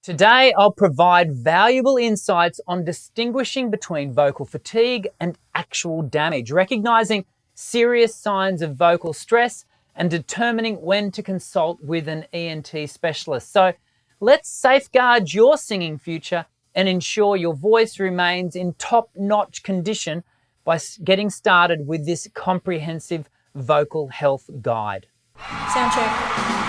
Today, I'll provide valuable insights on distinguishing between vocal fatigue and actual damage, recognizing serious signs of vocal stress and determining when to consult with an ENT specialist. So let's safeguard your singing future and ensure your voice remains in top-notch condition by getting started with this comprehensive vocal health guide. Sound check.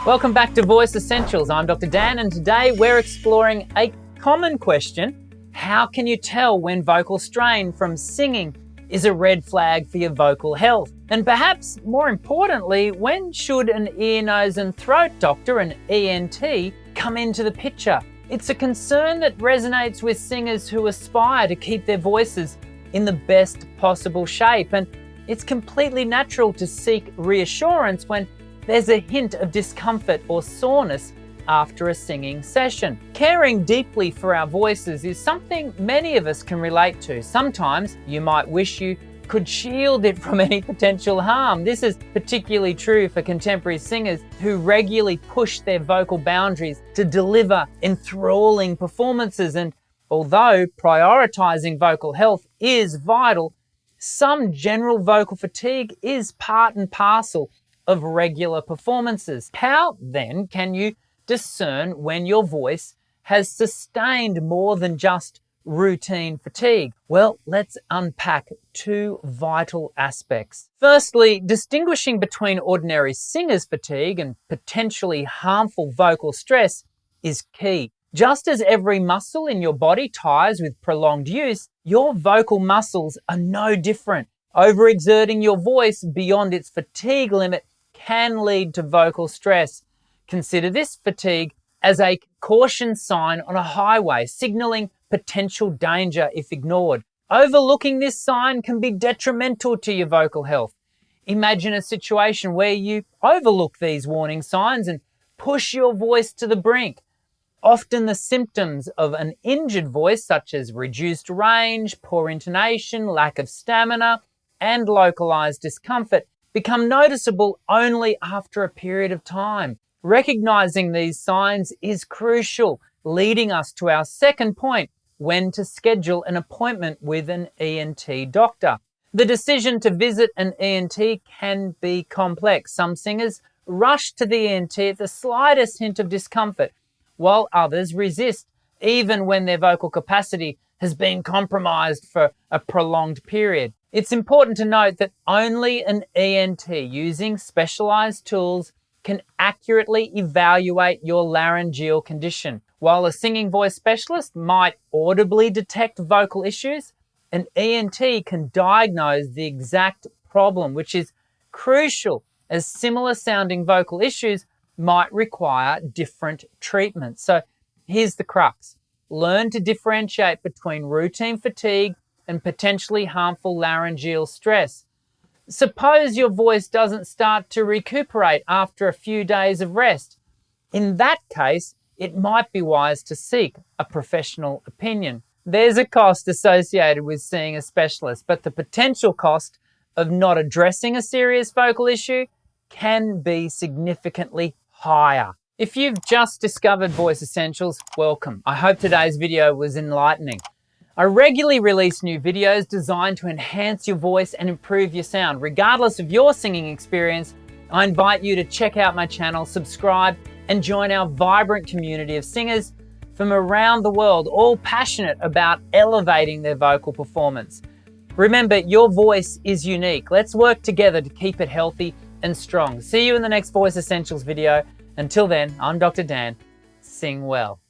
Welcome back to Voice Essentials. I'm Dr. Dan, and today we're exploring a common question. How can you tell when vocal strain from singing is a red flag for your vocal health? And perhaps more importantly, when should an ear, nose and throat doctor, an ENT, come into the picture? It's a concern that resonates with singers who aspire to keep their voices in the best possible shape, and it's completely natural to seek reassurance when there's a hint of discomfort or soreness after a singing session. Caring deeply for our voices is something many of us can relate to. Sometimes you might wish you could shield it from any potential harm. This is particularly true for contemporary singers who regularly push their vocal boundaries to deliver enthralling performances. And although prioritizing vocal health is vital, some general vocal fatigue is part and parcel of regular performances. How then can you discern when your voice has sustained more than just routine fatigue? Well, let's unpack two vital aspects. Firstly, distinguishing between ordinary singer's fatigue and potentially harmful vocal stress is key. Just as every muscle in your body tires with prolonged use, your vocal muscles are no different. Overexerting your voice beyond its fatigue limit can lead to vocal stress. Consider this fatigue as a caution sign on a highway, signaling potential danger if ignored. Overlooking this sign can be detrimental to your vocal health. Imagine a situation where you overlook these warning signs and push your voice to the brink. Often the symptoms of an injured voice, such as reduced range, poor intonation, lack of stamina, and localized discomfort, become noticeable only after a period of time. Recognizing these signs is crucial, leading us to our second point: when to schedule an appointment with an ENT doctor. The decision to visit an ENT can be complex. Some singers rush to the ENT at the slightest hint of discomfort, while others resist, even when their vocal capacity has been compromised for a prolonged period. It's important to note that only an ENT using specialized tools can accurately evaluate your laryngeal condition. While a singing voice specialist might audibly detect vocal issues, an ENT can diagnose the exact problem, which is crucial as similar sounding vocal issues might require different treatments. So here's the crux. Learn to differentiate between routine fatigue and potentially harmful laryngeal stress. Suppose your voice doesn't start to recuperate after a few days of rest. In that case, it might be wise to seek a professional opinion. There's a cost associated with seeing a specialist, but the potential cost of not addressing a serious vocal issue can be significantly higher. If you've just discovered Voice Essentials, welcome. I hope today's video was enlightening. I regularly release new videos designed to enhance your voice and improve your sound. Regardless of your singing experience, I invite you to check out my channel, subscribe, and join our vibrant community of singers from around the world, all passionate about elevating their vocal performance. Remember, your voice is unique. Let's work together to keep it healthy and strong. See you in the next Voice Essentials video. Until then, I'm Dr. Dan. Sing well.